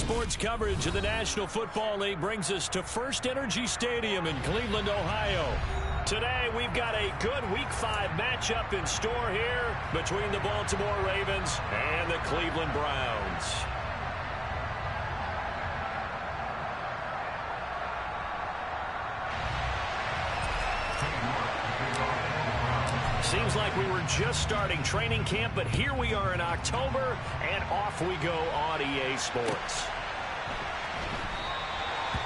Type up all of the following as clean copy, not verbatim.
Sports coverage of the National Football League brings us to First Energy Stadium in Cleveland, Ohio. Today, we've got a good Week 5 matchup in store here between the Baltimore Ravens and the Cleveland Browns. Seems like we were just starting training camp, but here we are in October, and off we go on EA Sports.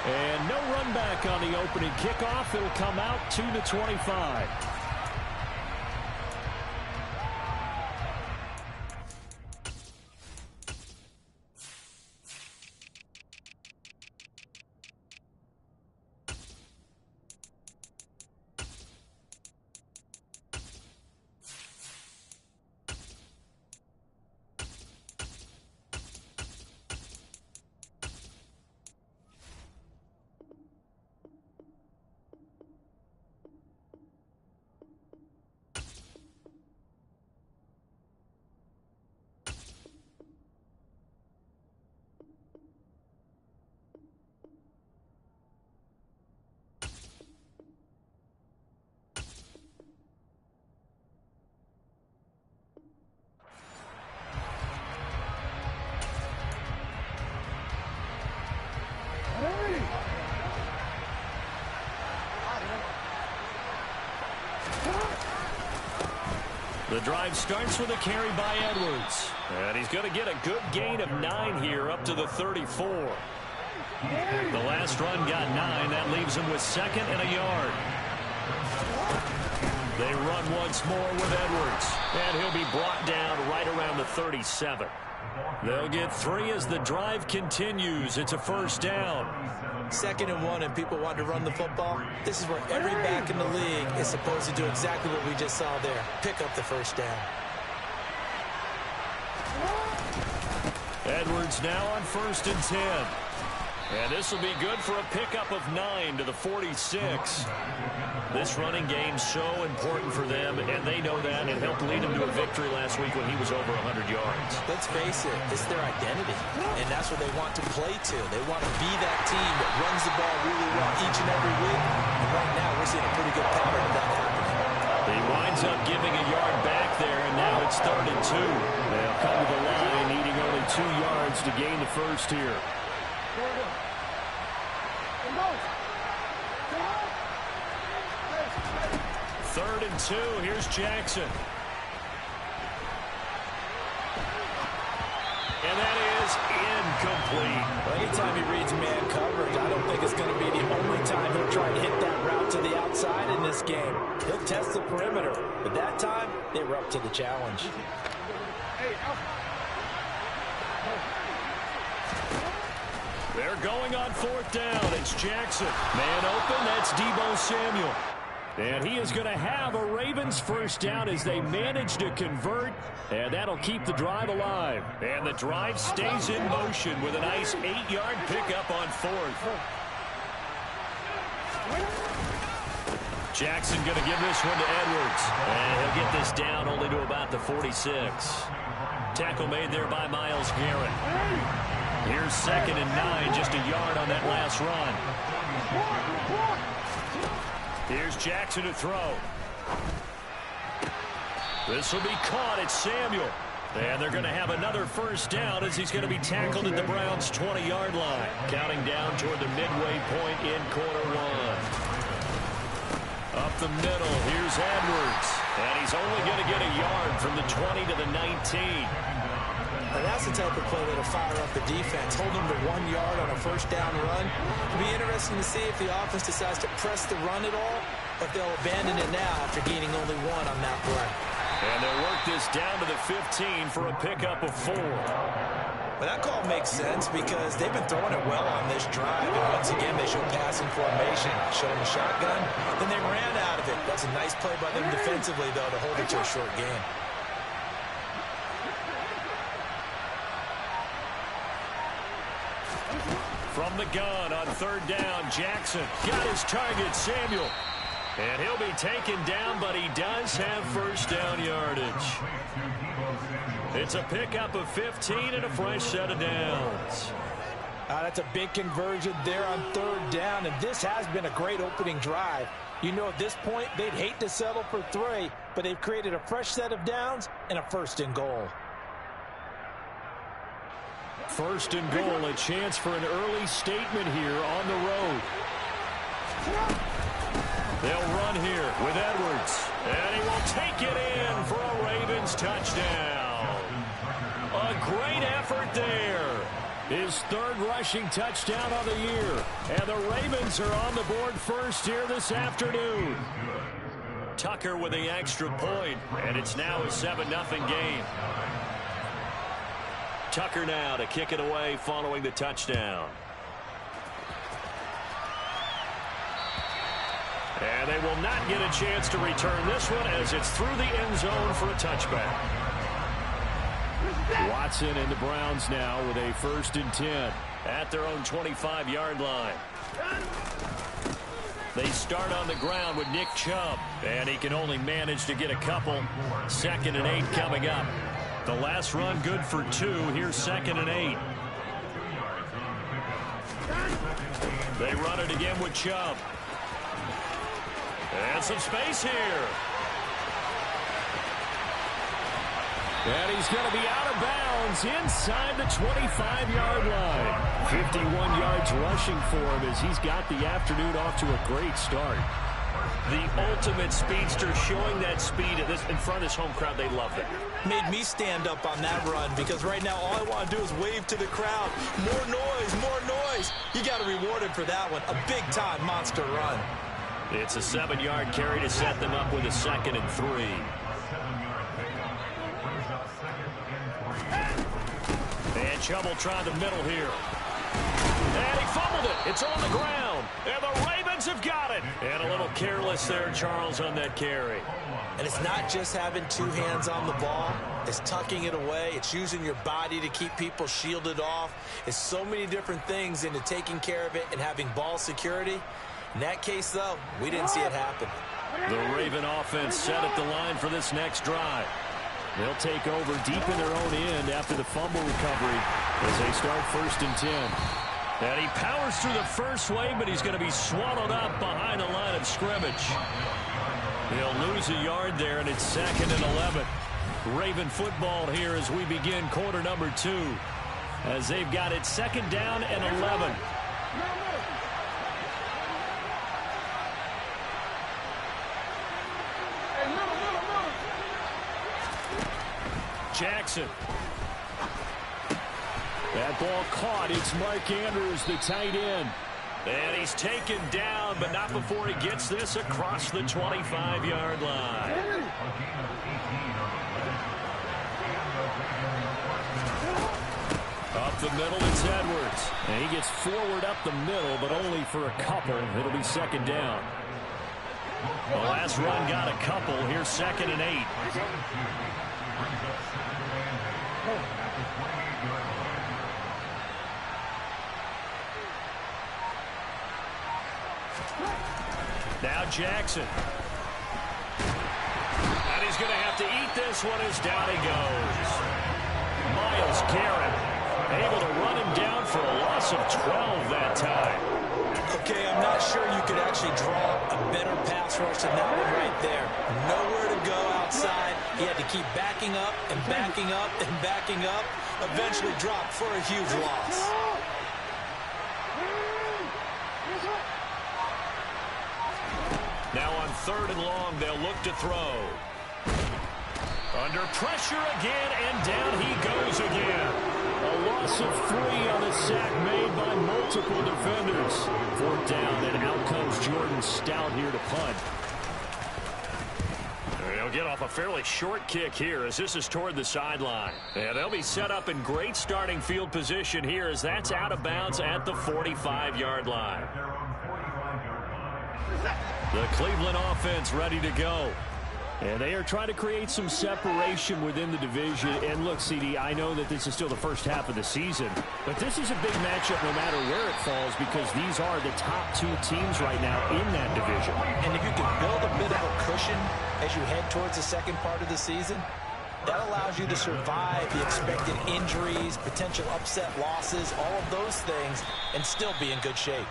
And no run back on the opening kickoff. It'll come out 2-25. The drive starts with a carry by Edwards. And he's going to get a good gain of 9 here up to the 34. The last run got 9. That leaves him with 2nd and a yard. They run once more with Edwards. And he'll be brought down right around the 37. They'll get 3 as the drive continues. It's a first down. 2nd and 1 and people want to run the football. This is where every back in the league is supposed to do exactly what we just saw there. Pick up the first down. Edwards now on 1st and 10. And this will be good for a pickup of 9 to the 46. This running game's so important for them, and they know that. It helped lead them to a victory last week when he was over 100 yards. Let's face it, it's their identity, and that's what they want to play to. They want to be that team that runs the ball really well each and every week, and right now we're seeing a pretty good pattern of that happening. He winds up giving a yard back there, and now it's 3rd and 2. They'll come to the line, needing only 2 yards to gain the first here. 3rd and 2. Here's Jackson. And that is incomplete. Anytime he reads man coverage, I don't think it's going to be the only time he'll try to hit that route to the outside in this game. He'll test the perimeter, but that time they were up to the challenge. They're going on 4th down. It's Jackson. Man open. That's Deebo Samuel. And he is going to have a Ravens first down as they manage to convert. And that'll keep the drive alive. And the drive stays in motion with a nice 8-yard pickup on 4th. Jackson going to give this one to Edwards. And he'll get this down only to about the 46. Tackle made there by Myles Garrett. Here's 2nd and 9, just a yard on that last run. Here's Jackson to throw. This will be caught. It's Samuel. And they're going to have another first down as he's going to be tackled at the Browns' 20-yard line. Counting down toward the midway point in quarter 1. Up the middle, here's Edwards. And he's only going to get a yard from the 20 to the 19. And that's the type of play that'll fire up the defense. Hold them to 1 yard on a first down run. It'll be interesting to see if the offense decides to press the run at all, or if they'll abandon it now after gaining only 1 on that play. And they'll work this down to the 15 for a pickup of 4. Well, that call makes sense because they've been throwing it well on this drive. And once again, they show passing formation. Showing the shotgun, then they ran out of it. That's a nice play by them defensively, though, to hold it to a short game. From the gun on 3rd down, Jackson got his target, Samuel. And he'll be taken down, but he does have first down yardage. It's a pickup of 15 and a fresh set of downs. That's a big conversion there on 3rd down, and this has been a great opening drive. You know, at this point, they'd hate to settle for 3, but they've created a fresh set of downs and a 1st and goal. 1st and goal, a chance for an early statement here on the road. They'll run here with Edwards, and he will take it in for a Ravens touchdown. A great effort there. His 3rd rushing touchdown of the year. And the Ravens are on the board first here this afternoon. Tucker with the extra point, and it's now a 7-0 game. Tucker now to kick it away following the touchdown. And they will not get a chance to return this one as it's through the end zone for a touchback. Watson and the Browns now with a 1st and 10 at their own 25-yard line. They start on the ground with Nick Chubb, and he can only manage to get a couple. 2nd and 8 coming up. The last run good for 2. Here's 2nd and 8. They run it again with Chubb. And some space here. And he's going to be out of bounds inside the 25-yard line. 51 yards rushing for him as he's got the afternoon off to a great start. The ultimate speedster showing that speed in front of this home crowd. They love that. Made me stand up on that run because right now all I want to do is wave to the crowd. More noise, more noise. You got to reward him for that one. A big-time monster run. It's a 7-yard carry to set them up with a 2nd and 3. And Chubb will try the middle here. And he fumbled it. It's on the ground. And the Ravens have got it. And a little careless there, Charles, on that carry. And it's not just having 2 hands on the ball. It's tucking it away. It's using your body to keep people shielded off. It's so many different things into taking care of it and having ball security. In that case, though, we didn't see it happen. The Raven offense set at the line for this next drive. They'll take over deep in their own end after the fumble recovery as they start 1st and 10. And he powers through the first wave, but he's going to be swallowed up behind the line of scrimmage. He'll lose a yard there, and it's 2nd and 11. Raven football here as we begin quarter number 2. As they've got it 2nd down and 11. Jackson. That ball caught. It's Mark Andrews, the tight end. And he's taken down, but not before he gets this across the 25-yard line. Up the middle, it's Edwards. And he gets forward up the middle, but only for a couple. It'll be 2nd down. The last run got a couple. Here's 2nd and 8. Now Jackson. And he's going to have to eat this one as down he goes. Myles Garrett able to run him down for a loss of 12 that time. Okay, I'm not sure you could actually draw a better pass rush than that one right there. Nowhere to go outside. He had to keep backing up and backing up and backing up. Eventually dropped for a huge loss. Now on 3rd and long, they'll look to throw. Under pressure again, and down he goes again. A loss of 3 on the sack made by multiple defenders. 4th down, and out comes Jordan Stout here to punt. They'll get off a fairly short kick here as this is toward the sideline. And they'll be set up in great starting field position here as that's out of bounds at the 45-yard line. The Cleveland offense ready to go. And they are trying to create some separation within the division. And look, CD, I know that this is still the first half of the season, but this is a big matchup no matter where it falls because these are the top 2 teams right now in that division. And if you can build a bit of a cushion as you head towards the second part of the season, That allows you to survive the expected injuries, potential upset losses, all of those things, and still be in good shape.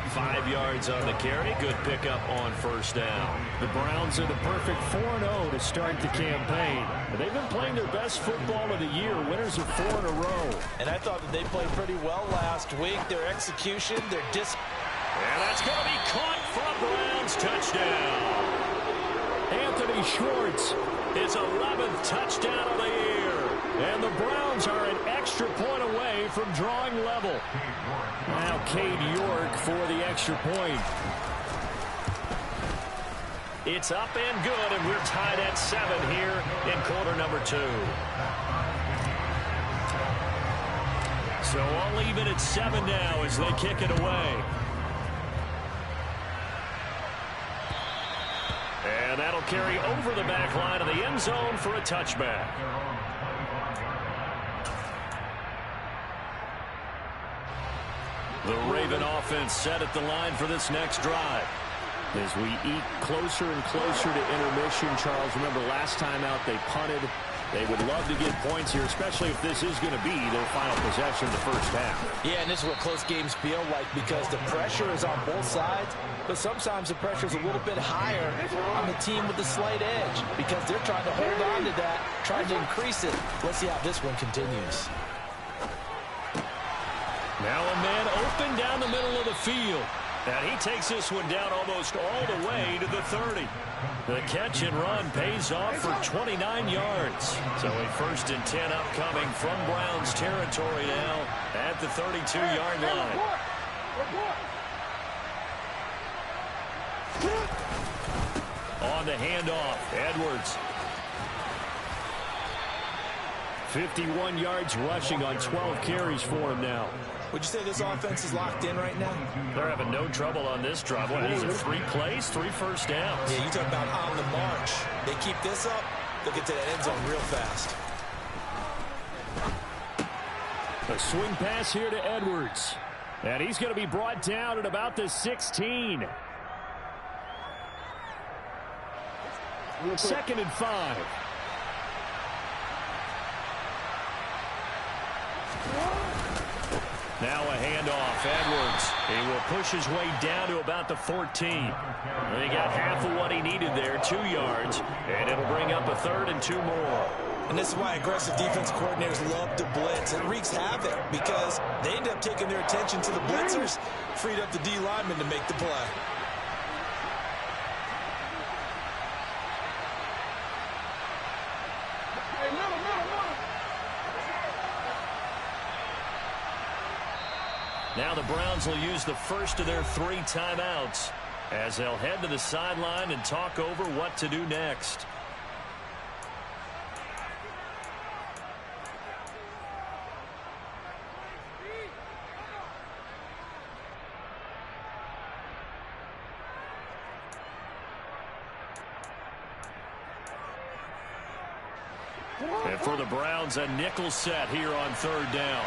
5 yards on the carry. Good pickup on first down. The Browns are the perfect 4-0 to start the campaign. They've been playing their best football of the year. Winners of 4 in a row. And I thought that they played pretty well last week. Their execution, their And that's going to be caught for a Browns touchdown. Anthony Schwartz, his 11th touchdown of the year. And the Browns are an extra point away from drawing level. Now Cade York for the extra point. It's up and good, and we're tied at 7 here in quarter number 2. So I'll leave it at 7 now as they kick it away. And that'll carry over the back line of the end zone for a touchback. The Raven offense set at the line for this next drive. As we eat closer and closer to intermission, Charles, remember last time out they punted. They would love to get points here, especially if this is going to be their final possession of the first half. Yeah, and this is what close games feel like because the pressure is on both sides, but sometimes the pressure is a little bit higher on the team with the slight edge because they're trying to hold on to that, trying to increase it. Let's see how this one continues. Now a man open down the middle of the field. And he takes this one down almost all the way to the 30. The catch and run pays off for 29 yards. So a 1st and 10 upcoming from Browns territory now at the 32-yard line. On the handoff, Edwards. 51 yards rushing on 12 carries for him now. Would you say this offense is locked in right now? They're having no trouble on this drive. What is it, 3 plays, 3 first downs? Yeah, you talk about on the march. They keep this up, they'll get to that end zone real fast. A swing pass here to Edwards. And he's going to be brought down at about the 16. 2nd and 5. Now a handoff, Edwards. He will push his way down to about the 14. He got half of what he needed there, 2 yards, and it'll bring up a 3rd and 2 more. And this is why aggressive defense coordinators love to blitz. It wreaks havoc because they end up taking their attention to the blitzers, freed up the D lineman to make the play. Now the Browns will use the first of their 3 timeouts as they'll head to the sideline and talk over what to do next. And for the Browns, a nickel set here on 3rd down.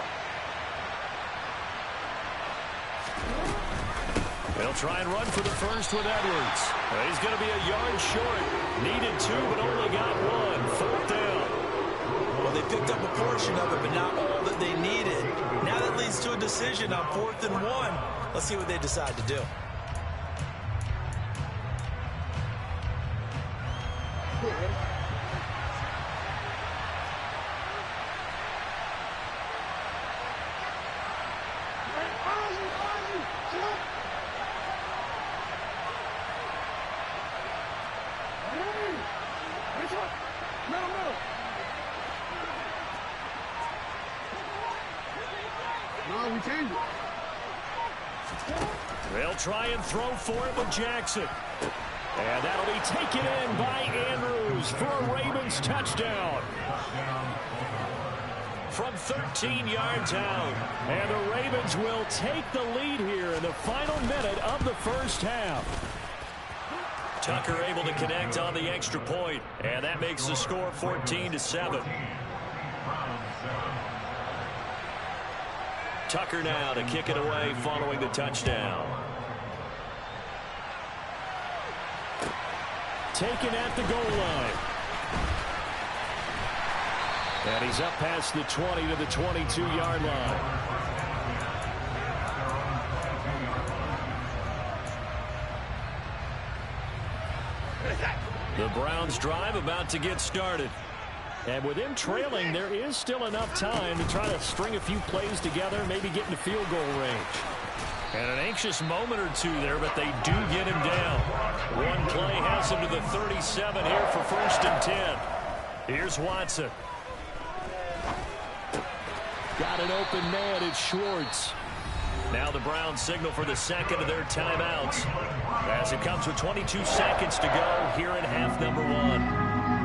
They'll try and run for the first with Edwards. He's going to be a yard short. Needed 2, but only got 1. 4th down. Well, they picked up a portion of it, but not all that they needed. Now that leads to a decision on 4th and 1. Let's see what they decide to do. They'll try and throw for it with Jackson. And that'll be taken in by Andrews for a Ravens touchdown. From 13 yards out. And the Ravens will take the lead here in the final minute of the first half. Tucker able to connect on the extra point. And that makes the score 14-7. Tucker now to kick it away following the touchdown. Taken at the goal line. And he's up past the 20 to the 22-yard line. The Browns drive about to get started. And with him trailing, there is still enough time to try to string a few plays together, maybe get into field goal range. And an anxious moment or two there, but they do get him down. One play has him to the 37 here for 1st and 10. Here's Watson. Got an open man, it's Schwartz. Now the Browns signal for the second of their timeouts as it comes with 22 seconds to go here in half number 1.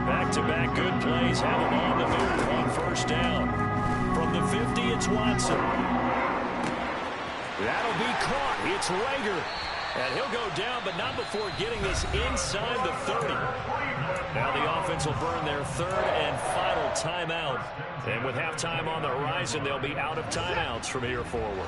Back-to-back good plays have him on the move on 1st down. From the 50, it's Watson. That'll be caught. It's Rager. And he'll go down, but not before getting this inside the 30. Now the offense will burn their 3rd and final timeout. And with halftime on the horizon, they'll be out of timeouts from here forward.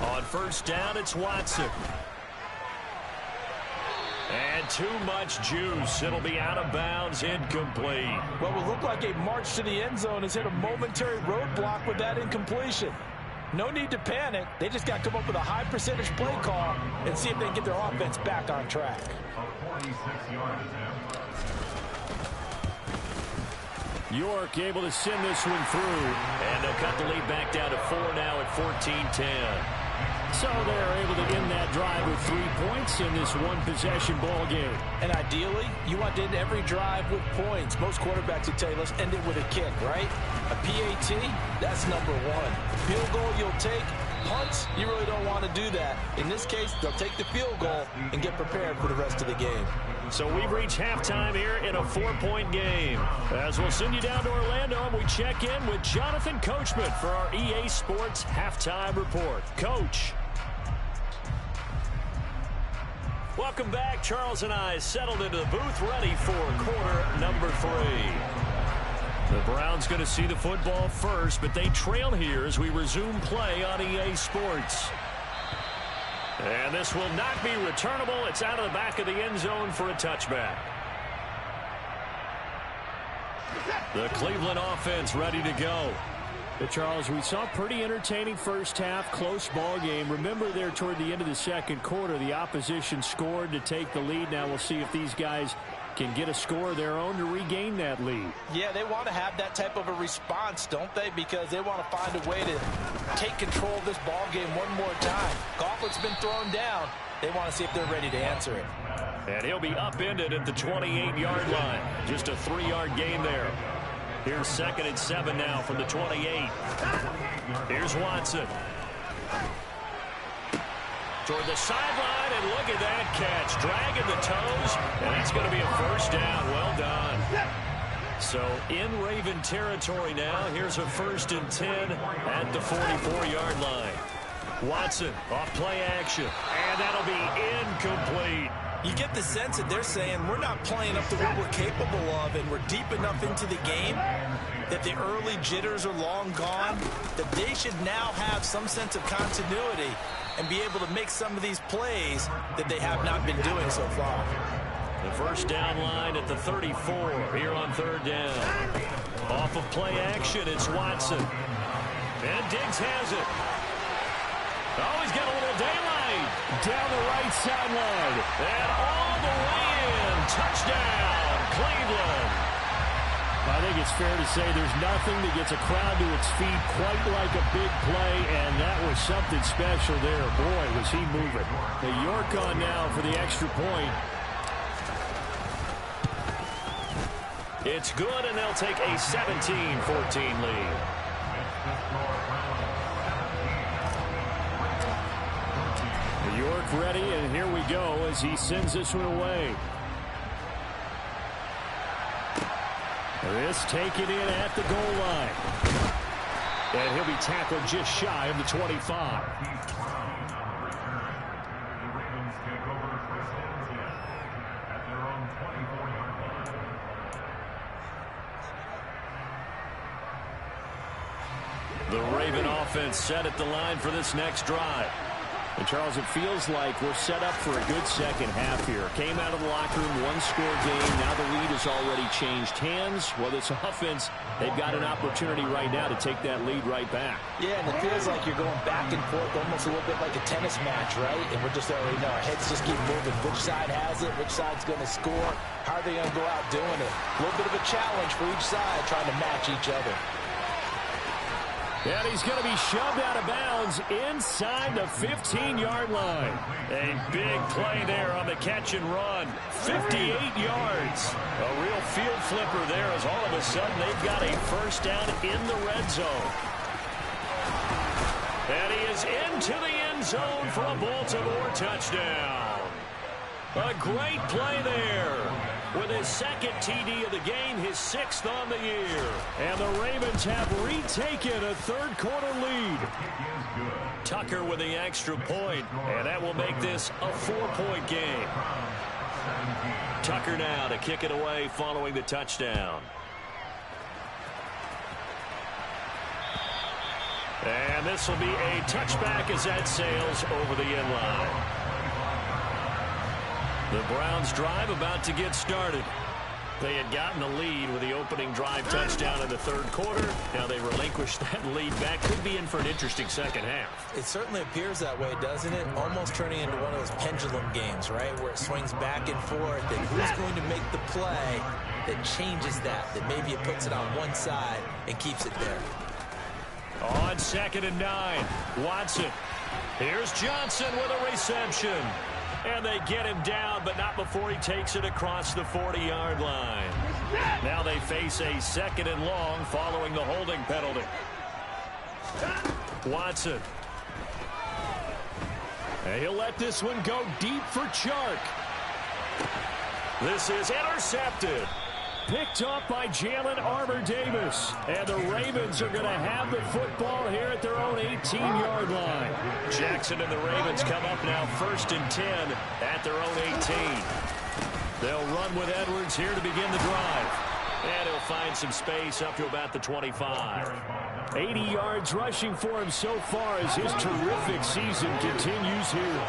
On 1st down, it's Watson. And too much juice. It'll be out of bounds, incomplete. What will look like a march to the end zone has hit a momentary roadblock with that incompletion. No need to panic. They just got to come up with a high percentage play call and see if they can get their offense back on track. York able to send this one through. And they'll cut the lead back down to 4 now at 14-10. So they're able to end that drive with 3 points in this one-possession ball game. And ideally, you want to end every drive with points. Most quarterbacks would tell you, let's end it with a kick, right? A PAT, that's number 1. Field goal you'll take. Punts, you really don't want to do that. In this case, they'll take the field goal and get prepared for the rest of the game. So we've reached halftime here in a 4-point game. As we'll send you down to Orlando, and we check in with Jonathan Coachman for our EA Sports Halftime Report. Coach. Welcome back. Charles and I settled into the booth, ready for quarter number 3. The Browns going to see the football first, but they trail here as we resume play on EA Sports. And this will not be returnable. It's out of the back of the end zone for a touchback. The Cleveland offense ready to go. But Charles, we saw pretty entertaining first half, close ball game. Remember there toward the end of the second quarter, the opposition scored to take the lead. Now we'll see if these guys can get a score of their own to regain that lead. Yeah, they want to have that type of a response, don't they? Because they want to find a way to take control of this ball game one more time. Gauntlet's been thrown down. They want to see if they're ready to answer it. And he'll be upended at the 28-yard line. Just a 3-yard gain there. Here's 2nd and 7 now from the 28. Here's Watson. Toward the sideline, and look at that catch. Dragging the toes, and that's going to be a 1st down. Well done. So in Raven territory now. Here's a 1st and 10 at the 44-yard line. Watson off play action, and that'll be incomplete. You get the sense that they're saying we're not playing up to what we're capable of, and we're deep enough into the game that the early jitters are long gone, that they should now have some sense of continuity and be able to make some of these plays that they have not been doing so far. The 1st down line at the 34 here on 3rd down. Off of play action, it's Watson. And Diggs has it. Oh, he's got a little daylight. Down the right sideline. And all the way in. Touchdown, Cleveland. I think it's fair to say there's nothing that gets a crowd to its feet quite like a big play, and that was something special there. Boy, was he moving. The York on now for the extra point. It's good, and they'll take a 17-14 lead. York ready, and here we go as he sends this one away. This taken in at the goal line. And he'll be tackled just shy of the 25. The Raven offense set at the line for this next drive. And, Charles, it feels like we're set up for a good second half here. Came out of the locker room, one-score game. Now the lead has already changed hands. Well, this offense, they've got an opportunity right now to take that lead right back. Yeah, and it feels like you're going back and forth, almost a little bit like a tennis match, right? And we're just already know our heads just keep moving. Which side has it? Which side's going to score? How are they going to go out doing it? A little bit of a challenge for each side, trying to match each other. And he's going to be shoved out of bounds inside the 15-yard line. A big play there on the catch and run. 58 yards. A real field flipper there as all of a sudden they've got a first down in the red zone. And he is into the end zone for a Baltimore touchdown. A great play there. With his second TD of the game, his 6th on the year. And the Ravens have retaken a third-quarter lead. Tucker with the extra point, and that will make this a 4-point game. Tucker now to kick it away following the touchdown. And this will be a touchback as that sails over the end line. The Browns drive about to get started. They had gotten the lead with the opening drive touchdown in the third quarter. Now they relinquished that lead back. Could be in for an interesting second half. It certainly appears that way, doesn't it? Almost turning into one of those pendulum games, right? Where it swings back and forth. And who's going to make the play that changes that maybe it puts it on one side and keeps it there? On 2nd and 9, Watson. Here's Johnson with a reception. And they get him down, but not before he takes it across the 40-yard line. Now they face a 2nd and long following the holding penalty. Watson. And he'll let this one go deep for Chark. This is intercepted. Picked up by Jalen Armour-Davis. And the Ravens are going to have the football here at their own 18-yard line. Jackson and the Ravens come up now 1st and 10 at their own 18. They'll run with Edwards here to begin the drive. And he'll find some space up to about the 25. 80 yards rushing for him so far as his terrific season continues here.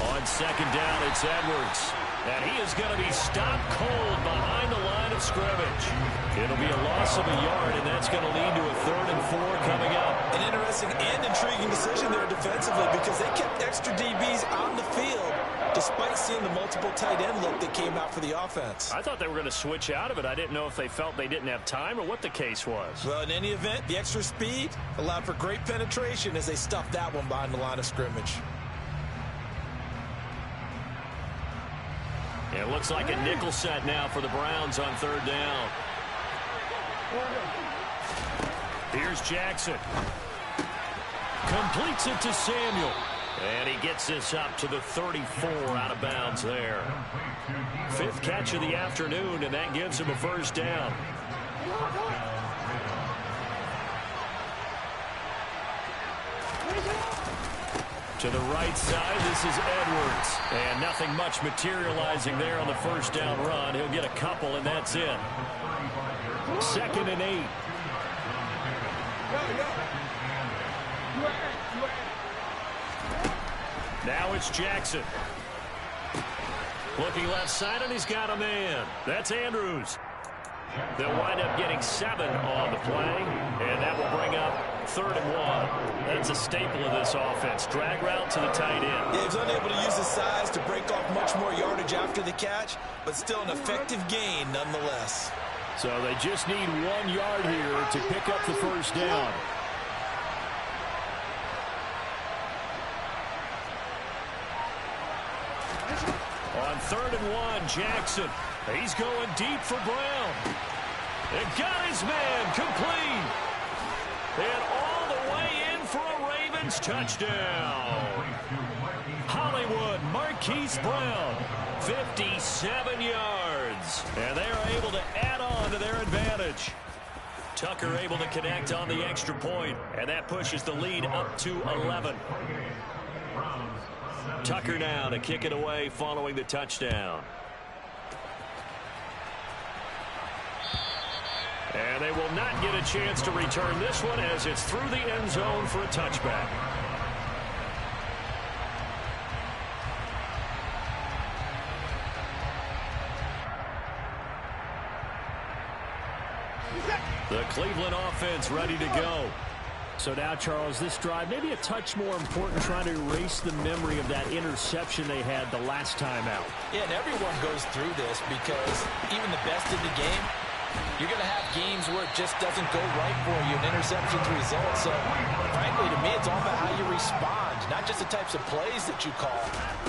On 2nd down, it's Edwards. And he is going to be stopped cold behind the line of scrimmage. It'll be a loss of a yard, and that's going to lead to a 3rd and 4 coming up. An interesting and intriguing decision there defensively because they kept extra DBs on the field despite seeing the multiple tight end look that came out for the offense. I thought they were going to switch out of it. I didn't know if they felt they didn't have time or what the case was. Well, in any event, the extra speed allowed for great penetration as they stuffed that one behind the line of scrimmage. It looks like a nickel set now for the Browns on 3rd down. Here's Jackson. Completes it to Samuel. And he gets this up to the 34 out of bounds there. 5th catch of the afternoon, and that gives him a 1st down. To the right side, this is Edwards. And nothing much materializing there on the 1st down run. He'll get a couple, and that's it. 2nd and 8. Now it's Jackson. Looking left side, and he's got a man. That's Andrews. They'll wind up getting 7 on the play, and that will bring up 3rd and 1. That's a staple of this offense. Drag route to the tight end. Yeah, he's unable to use his size to break off much more yardage after the catch, but still an effective gain nonetheless. So they just need 1 yard here to pick up the 1st down. On 3rd and 1, Jackson. He's going deep for Brown. And got his man complete. And all the way in for a Ravens touchdown. Hollywood Marquise Brown. 57 yards. And they are able to add on to their advantage. Tucker able to connect on the extra point, and that pushes the lead up to 11. Tucker now to kick it away following the touchdown. And they will not get a chance to return this one as it's through the end zone for a touchback. The Cleveland offense ready to go. So now, Charles, this drive maybe a touch more important, trying to erase the memory of that interception they had the last time out. Yeah, and everyone goes through this because even the best in the game, you're going to have games where it just doesn't go right for you, and interceptions result. So, frankly, to me, it's all about how you respond, not just the types of plays that you call,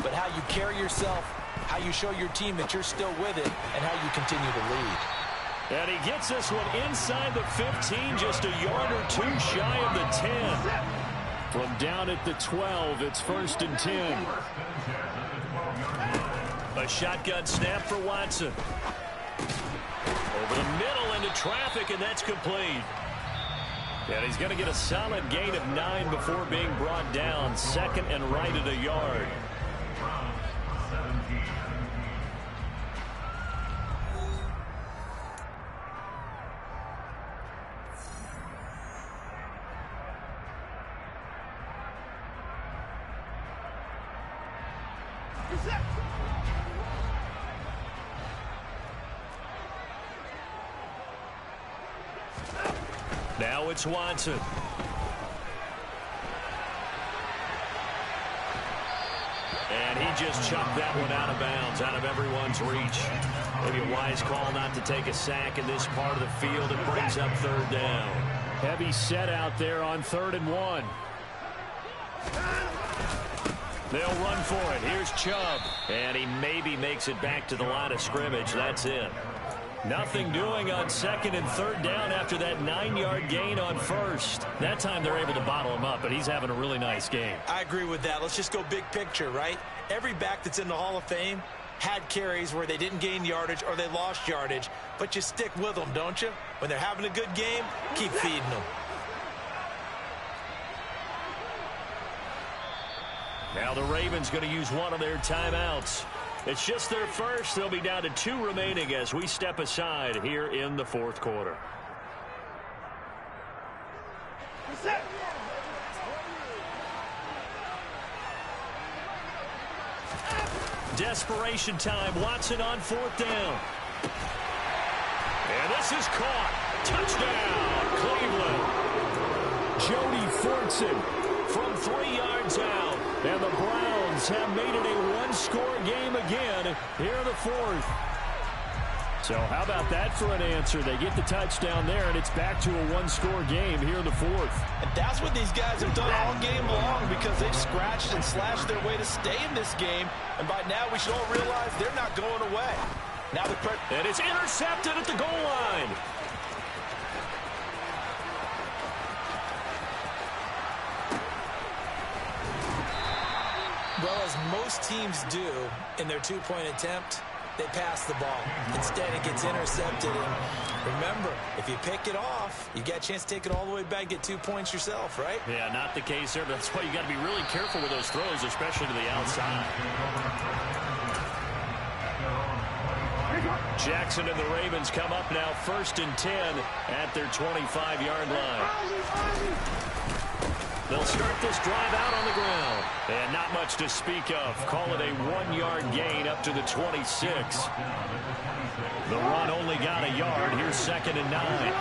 but how you carry yourself, how you show your team that you're still with it, and how you continue to lead. And he gets this one inside the 15, just a yard or two shy of the 10. From down at the 12, it's 1st and 10. A shotgun snap for Watson. Over the middle into traffic, and that's complete. And he's going to get a solid gain of 9 before being brought down. 2nd and right at a yard. Now it's Watson. And he just chucked that one out of bounds, out of everyone's reach. Maybe a wise call not to take a sack in this part of the field. It brings up 3rd down. Heavy set out there on 3rd and 1. They'll run for it. Here's Chubb. And he maybe makes it back to the line of scrimmage. That's it. Nothing doing on 2nd and 3rd down after that 9-yard gain on 1st. That time they're able to bottle him up, but he's having a really nice game. I agree with that. Let's just go big picture, right? Every back that's in the Hall of Fame had carries where they didn't gain yardage or they lost yardage, but you stick with them, don't you? When they're having a good game, keep feeding them. Now the Ravens going to use one of their timeouts. It's just their first. They'll be down to 2 remaining as we step aside here in the 4th quarter. Desperation time. Watson on 4th down. And this is caught. Touchdown, Cleveland. Jody Fortson from 3 yards out. And the Browns have made it a one-score game again here in the 4th. So how about that for an answer? They get the touchdown there, and it's back to a one-score game here in the 4th. And that's what these guys have done all game long because they've scratched and slashed their way to stay in this game. And by now we should all realize they're not going away. Now and it's intercepted at the goal line. Well, as most teams do in their 2-point attempt, they pass the ball. Instead, it gets intercepted. And remember, if you pick it off, you got a chance to take it all the way back, get 2 points yourself, right? Yeah, not the case there, but that's why you got to be really careful with those throws, especially to the outside. Jackson and the Ravens come up now 1st and 10 at their 25-yard line. They'll start this drive out on the ground. And not much to speak of. Call it a 1-yard gain up to the 26. The run only got a yard. Here's 2nd and 9.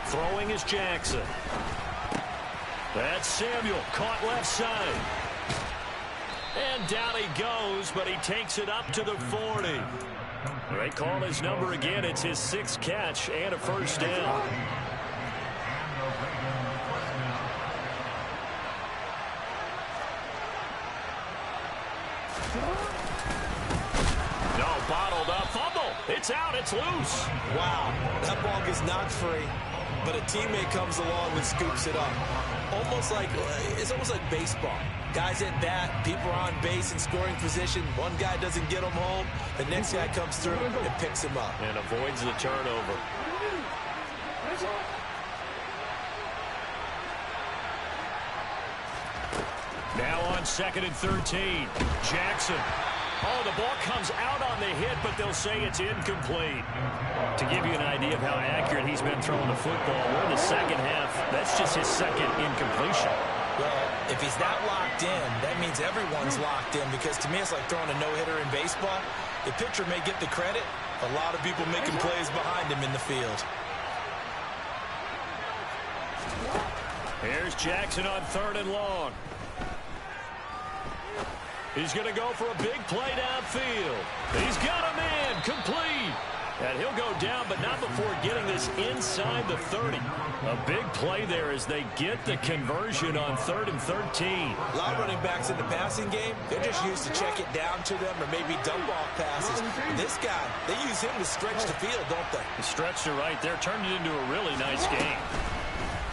Throwing is Jackson. That's Samuel, caught left side. And down he goes, but he takes it up to the 40. They call his number again. It's his 6th catch and a 1st down. No, bottled up. Fumble. It's out. It's loose. Wow. That ball gets knocked free, but a teammate comes along and scoops it up. It's almost like baseball. Guys at bat, people are on base in scoring position. One guy doesn't get him home. The next guy comes through and picks him up. And avoids the turnover. Now on 2nd and 13. Jackson. Oh, the ball comes out on the hit, but they'll say it's incomplete. To give you an idea of how accurate he's been throwing the football, we're in the second half. That's just his second incompletion. Well, if he's not locked in, that means everyone's locked in, because to me it's like throwing a no-hitter in baseball. The pitcher may get the credit. A lot of people making plays behind him in the field. Here's Jackson on 3rd and long. He's going to go for a big play downfield. He's got a man complete. And he'll go down, but not before getting this inside the 30. A big play there as they get the conversion on 3rd and 13. A lot of running backs in the passing game, they're just used to check it down to them or maybe dump off passes. This guy, they use him to stretch the field, don't they? The stretch to right there turned it into a really nice game.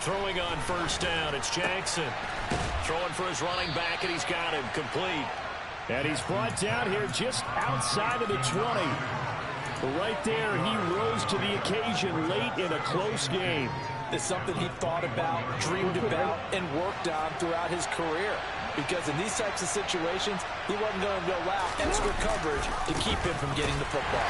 Throwing on 1st down, it's Jackson. Throwing for his running back, and he's got him complete. And he's brought down here just outside of the 20. Right there, he rose to the occasion late in a close game. It's something he thought about, dreamed about, and worked on throughout his career. Because in these types of situations, he wasn't going to allow extra coverage to keep him from getting the football.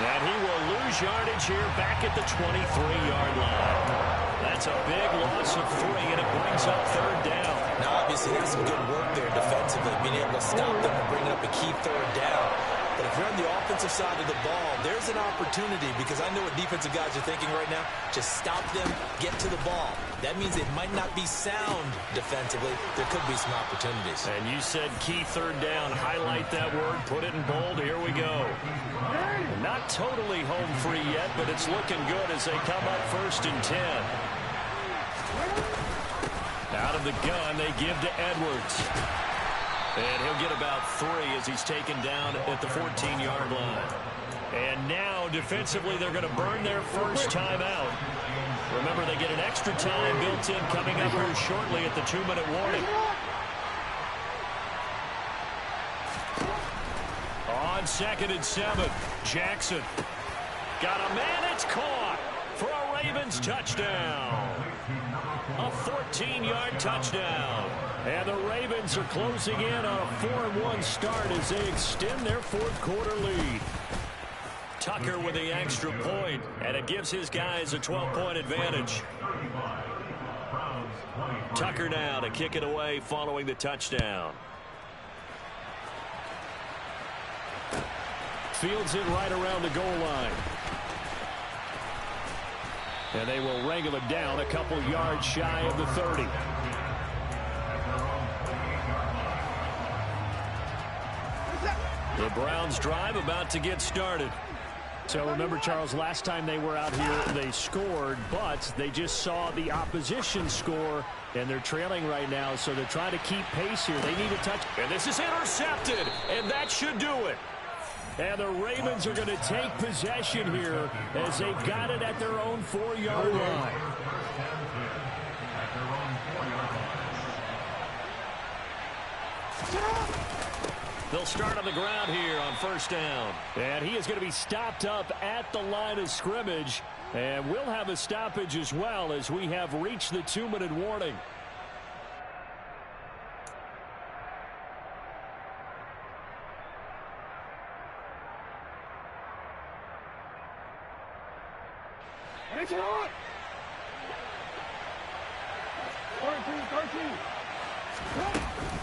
And he will lose yardage here back at the 23-yard line. That's a big loss of 3, and it brings up 3rd down. Now, obviously, that's some good work there defensively, being able to stop them and bring up a key 3rd down. But if you're on the offensive side of the ball, there's an opportunity, because I know what defensive guys are thinking right now. Just stop them, get to the ball. That means they might not be sound defensively. There could be some opportunities. And you said key 3rd down. Highlight that word. Put it in bold. Here we go. Not totally home free yet, but it's looking good as they come up 1st and 10. Out of the gun, they give to Edwards. And he'll get about 3 as he's taken down at the 14-yard line. And now, defensively, they're going to burn their first timeout. Remember, they get an extra time built in coming up here shortly at the 2-minute warning. On 2nd and 7, Jackson. Got a man, it's caught for a Ravens touchdown. A 14-yard touchdown. And the Ravens are closing in on a 4-1 start as they extend their 4th quarter lead. Tucker with the extra point, and it gives his guys a 12-point advantage. Tucker now to kick it away following the touchdown. Fields it right around the goal line. And they will wrangle him down a couple yards shy of the 30. The Browns drive about to get started. So remember, Charles, last time they were out here, they scored, but they just saw the opposition score, and they're trailing right now, so they're trying to keep pace here. They need a touch. And this is intercepted, and that should do it. And the Ravens are going to take possession here as they've got it at their own 4-yard line. They'll start on the ground here on 1st down. And he is going to be stopped up at the line of scrimmage. And we'll have a stoppage as well as we have reached the 2-minute warning.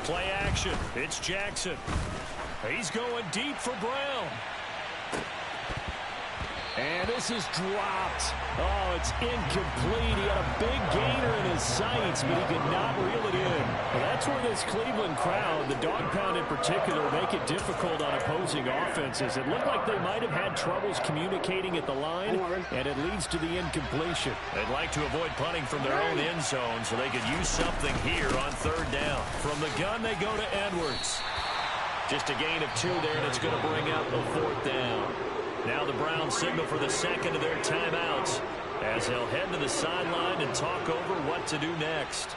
Play action. It's Jackson. He's going deep for Brown. And this is dropped. Oh, it's incomplete. He had a big gainer in his sights, but he could not reel it in. Well, that's where this Cleveland crowd, the dog pound in particular, make it difficult on opposing offenses. It looked like they might have had troubles communicating at the line, and it leads to the incompletion. They'd like to avoid punting from their own end zone so they could use something here on 3rd down. From the gun, they go to Edwards. Just a gain of 2 there, and it's going to bring up a 4th down. Now the Browns signal for the second of their timeouts as they'll head to the sideline and talk over what to do next.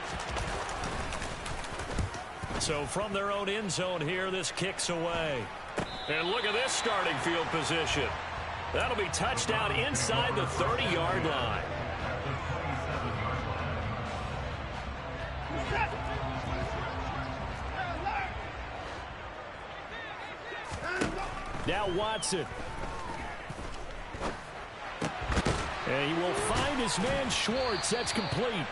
So from their own end zone here, this kicks away. And look at this starting field position. That'll be touchdown inside the 30-yard line. Now Watson. And he will find his man Schwartz. That's complete.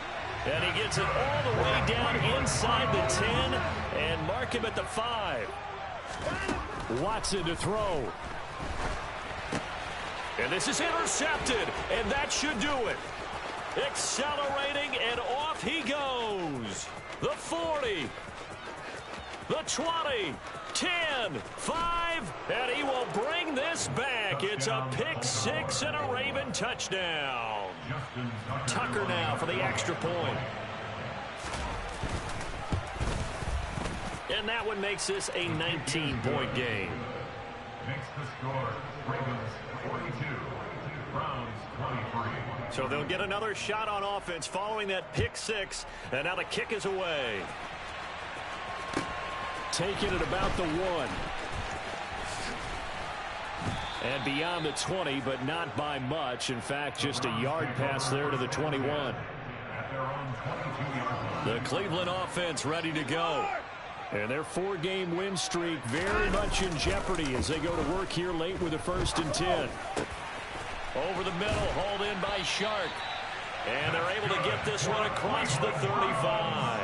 And he gets it all the way down inside the 10 and mark him at the 5. Watson to throw. And this is intercepted, and that should do it. Accelerating, and off he goes. The 40, the 20, 10, 5, and he will bring this back. It's a pick 6 and a Raven touchdown. Tucker now for the extra point. And that one makes this a 19-point game. Makes the score Ravens 42, Browns 23. So they'll get another shot on offense following that pick 6, and now the kick is away. Taken at about the 1. And beyond the 20, but not by much. In fact, just a yard pass there to the 21. The Cleveland offense ready to go. And their 4-game win streak very much in jeopardy as they go to work here late with a 1st and 10. Over the middle, hauled in by Shark. And they're able to get this one across the 35.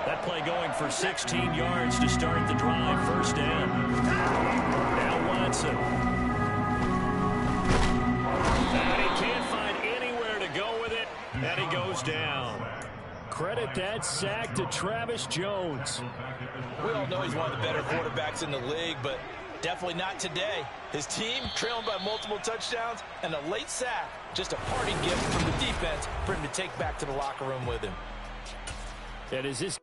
That play going for 16 yards to start the drive. 1st down. Now Watson. And he can't find anywhere to go with it. And he goes down. Credit that sack to Travis Jones. We all know he's one of the better quarterbacks in the league, but definitely not today. His team trailing by multiple touchdowns, and a late sack. Just a party gift from the defense for him to take back to the locker room with him. And is this